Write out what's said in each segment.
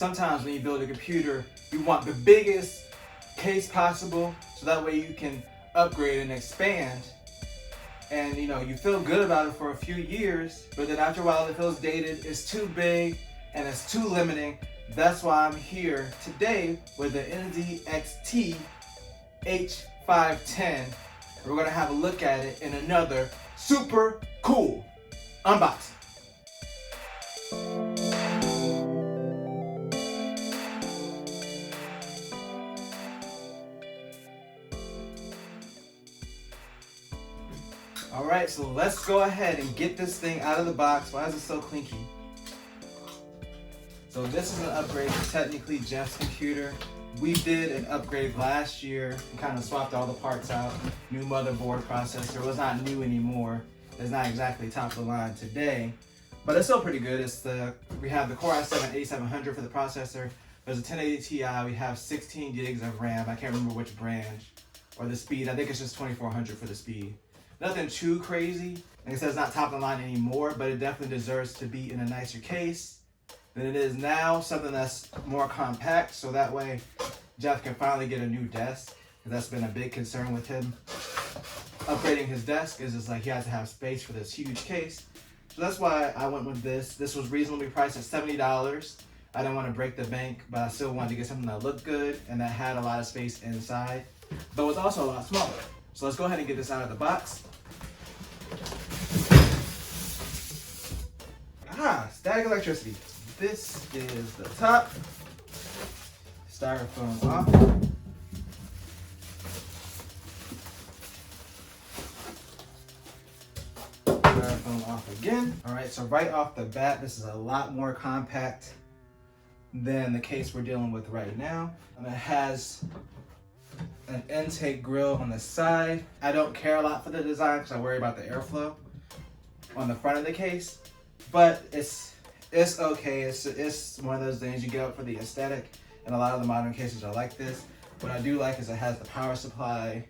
Sometimes when you build a computer, you want the biggest case possible, so that way you can upgrade and expand. And you feel good about it for a few years, but then after a while it feels dated, it's too big, and it's too limiting. That's why I'm here today with the NZXT H510. We're gonna have a look at it in another super cool unboxing. Alright, so let's go ahead and get this thing out of the box. Why is it so clinky? So this is an upgrade to technically Jeff's computer. We did an upgrade last year and kind of swapped all the parts out. New motherboard, processor. It was not new anymore. It's not exactly top of the line today, but it's still pretty good. We have the Core i7 8700 for the processor. There's a 1080 Ti. We have 16 gigs of RAM. I can't remember which brand or the speed. I think it's just 2400 for the speed. Nothing too crazy. Like I said, it's not top of the line anymore, but it definitely deserves to be in a nicer case than it is now. Something that's more compact, so that way Jeff can finally get a new desk. That's been a big concern with him. Upgrading his desk is just like he has to have space for this huge case. So that's why I went with this. This was reasonably priced at $70. I didn't want to break the bank, but I still wanted to get something that looked good and that had a lot of space inside, but was also a lot smaller. So let's go ahead and get this out of the box. Static electricity. This is the top. Styrofoam off. Styrofoam off again. Alright, so right off the bat, this is a lot more compact than the case we're dealing with right now. And it has an intake grill on the side. I don't care a lot for the design because I worry about the airflow on the front of the case, but it's okay. It's one of those things you get up for the aesthetic, and a lot of the modern cases are like this. What I do like is it has the power supply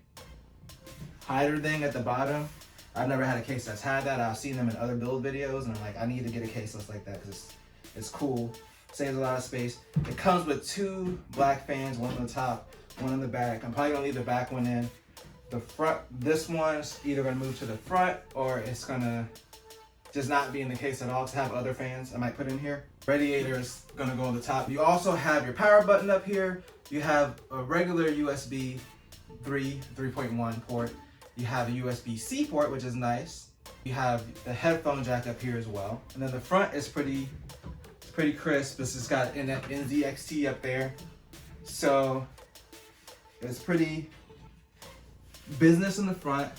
hider thing at the bottom. I've never had a case that's had that. I've seen them in other build videos, and I'm like, I need to get a case that's like that because it's cool. Saves a lot of space. It comes with two black fans, one on the top, one in the back. I'm probably gonna leave the back one in. The front, this one's either gonna move to the front or it's gonna just not be in the case at all to have other fans I might put in here. Radiator is gonna go on the top. You also have your power button up here. You have a regular USB 3.1 port. You have a USB-C port, which is nice. You have the headphone jack up here as well. And then the front is pretty crisp. This has got an NZXT up there. So it's pretty business in the front.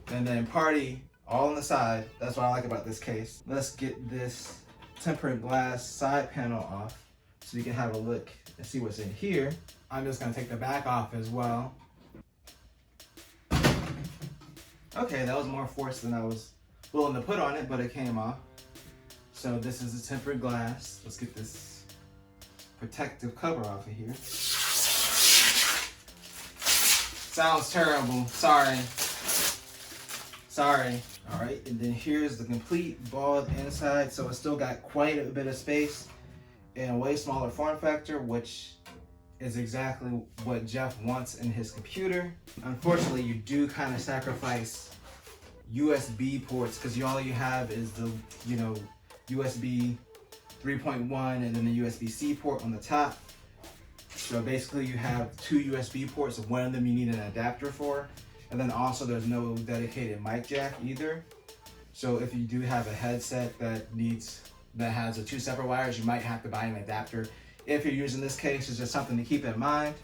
And then party all on the side. That's what I like about this case. Let's get this tempered glass side panel off so you can have a look and see what's in here. I'm just gonna take the back off as well. Okay, that was more force than I was willing to put on it, but it came off. So this is the tempered glass. Let's get this protective cover off of here. Sounds terrible, sorry. All right, and then here's the complete bald inside. So it's still got quite a bit of space and a way smaller form factor, which is exactly what Jeff wants in his computer. Unfortunately, you do kind of sacrifice USB ports because all you have is the, USB 3.1 and then the USB-C port on the top. So basically you have two USB ports, one of them you need an adapter for. And then also there's no dedicated mic jack either. So if you do have a headset that has two separate wires, you might have to buy an adapter. If you're using this case, it's just something to keep in mind.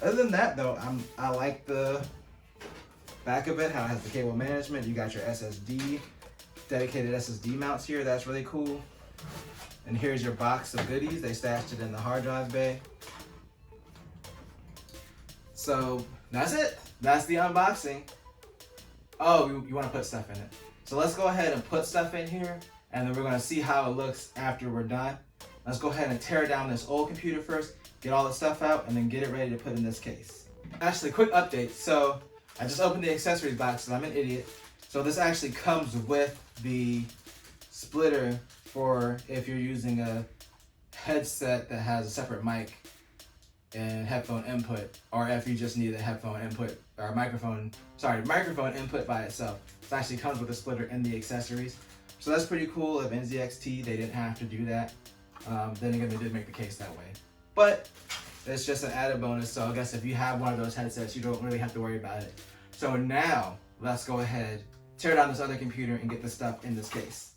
Other than that though, I like the back of it, how it has the cable management. You got your SSD, dedicated SSD mounts here. That's really cool. And here's your box of goodies. They stashed it in the hard drive bay. So that's it. That's the unboxing. Oh, you want to put stuff in it. So let's go ahead and put stuff in here, and then we're going to see how it looks after we're done. Let's go ahead and tear down this old computer first, get all the stuff out, and then get it ready to put in this case. Actually, quick update. So I just opened the accessories box because I'm an idiot. So this actually comes with the splitter for if you're using a headset that has a separate mic and headphone input, or if you just need a headphone input or microphone input by itself. It actually comes with a splitter in the accessories. So that's pretty cool. Of NZXT, they didn't have to do that. Then again, they did make the case that way. But it's just an added bonus. So I guess if you have one of those headsets, you don't really have to worry about it. So now let's go ahead, tear down this other computer and get the stuff in this case.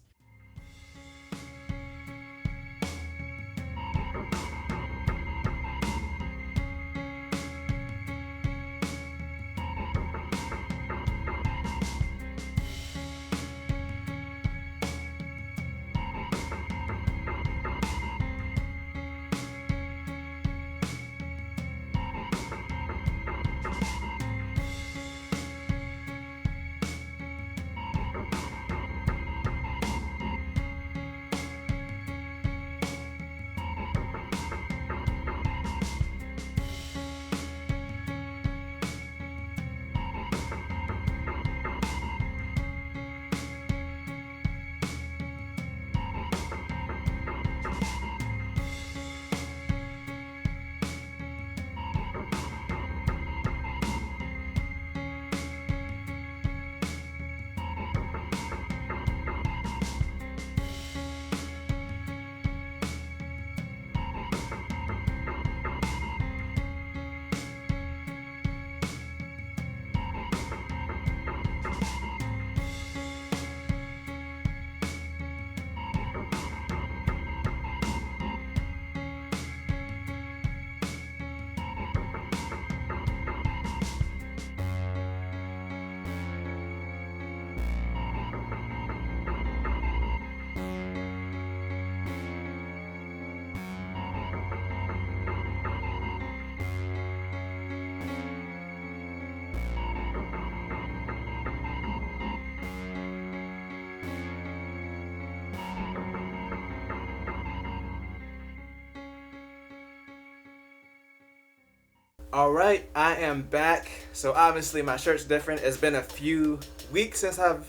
All right, I am back. So obviously my shirt's different. It's been a few weeks since I've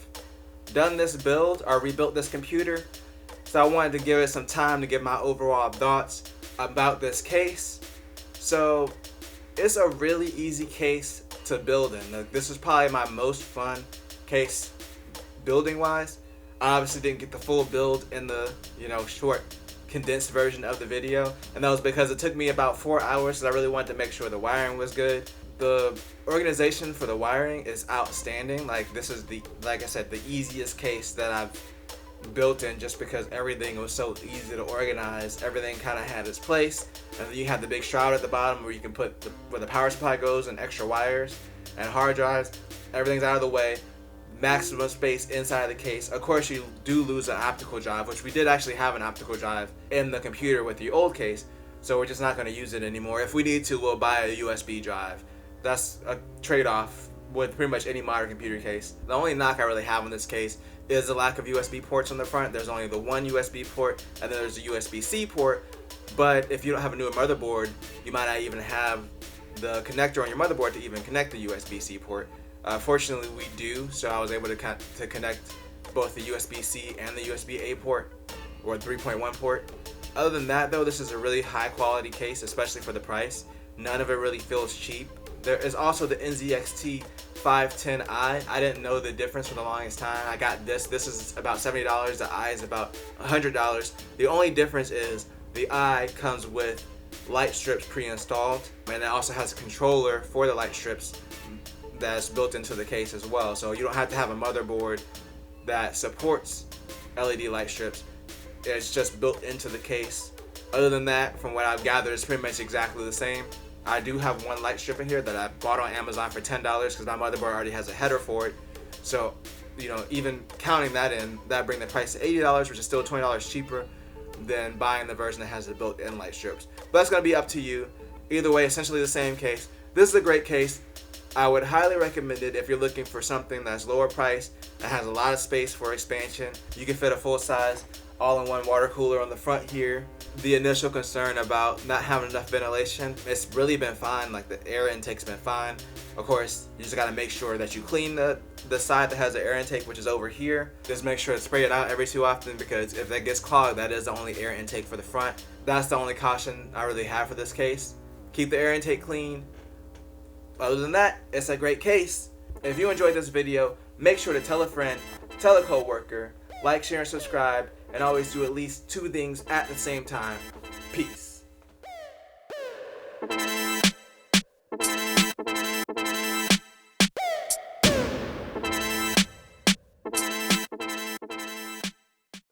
done this build or rebuilt this computer. So I wanted to give it some time to give my overall thoughts about this case. So it's a really easy case to build in. This is probably my most fun case building wise. I obviously didn't get the full build in the short condensed version of the video, and that was because it took me about 4 hours, so I really wanted to make sure the wiring was good. The organization for the wiring is outstanding. Like, this is like I said, the easiest case that I've built in, just because everything was so easy to organize. Everything kind of had its place, and then you have the big shroud at the bottom where you can put where the power supply goes and extra wires and hard drives. Everything's out of the way. Maximum space inside of the case. Of course, you do lose an optical drive, which we did actually have an optical drive in the computer with the old case, so we're just not going to use it anymore. If we need to, we'll buy a USB drive. That's a trade-off with pretty much any modern computer case. The only knock I really have on this case is the lack of USB ports on the front. There's only the one USB port, and then there's a USB-C port. But if you don't have a newer motherboard, you might not even have the connector on your motherboard to even connect the USB-C port. Fortunately, we do, so I was able to connect both the USB-C and the USB-A port, or 3.1 port. Other than that, though, this is a really high-quality case, especially for the price. None of it really feels cheap. There is also the NZXT H510i. I didn't know the difference for the longest time. I got this. This is about $70. The I is about $100. The only difference is the I comes with light strips pre-installed, and it also has a controller for the light strips that's built into the case as well. So you don't have to have a motherboard that supports LED light strips. It's just built into the case. Other than that, from what I've gathered, it's pretty much exactly the same. I do have one light strip in here that I bought on Amazon for $10 because my motherboard already has a header for it. So, even counting that in, that brings the price to $80, which is still $20 cheaper than buying the version that has the built-in light strips. But that's going to be up to you. Either way, essentially the same case. This is a great case. I would highly recommend it if you're looking for something that's lower price, that has a lot of space for expansion. You can fit a full-size all-in-one water cooler on the front here. The initial concern about not having enough ventilation, it's really been fine. Like, the air intake's been fine. Of course, you just got to make sure that you clean the the side that has the air intake, which is over here. Just make sure to spray it out every so often, because if that gets clogged, that is the only air intake for the front. That's the only caution I really have for this case. Keep the air intake clean. Other than that, it's a great case. If you enjoyed this video, make sure to tell a friend, tell a coworker, like, share, and subscribe, and always do at least 2 things at the same time. Peace.